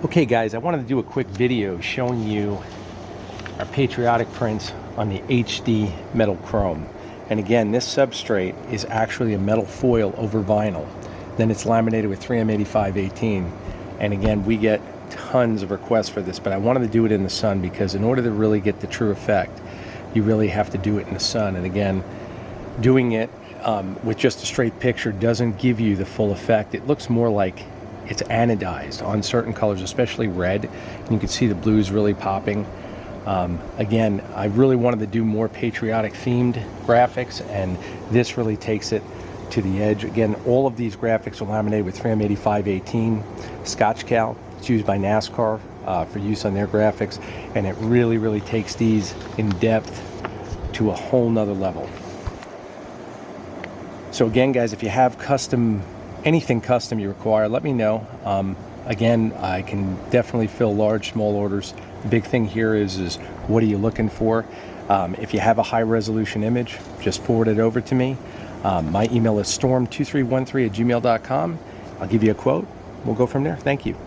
Okay guys, I wanted to do a quick video showing you our Patriotic prints on the HD metal chrome. And again, this substrate is actually a metal foil over vinyl. Then it's laminated with 3M8518. And again, we get tons of requests for this, but I wanted to do it in the sun because in order to really get the true effect, you really have to do it in the sun. And again, doing it with just a straight picture doesn't give you the full effect. It looks more like it's anodized on certain colors, especially red. And you can see the blues really popping. Again, I really wanted to do more patriotic themed graphics, and this really takes it to the edge. Again, all of these graphics are laminated with 3M8518 Scotch Cal. It's used by NASCAR for use on their graphics, and it really takes these in depth to a whole nother level. So again guys, if you have anything custom you require, let me know. Again, I can definitely fill large, small orders. The big thing here is what are you looking for? If you have a high resolution image, just forward it over to me. My email is storm2313@gmail.com. I'll give you a quote. We'll go from there. Thank you.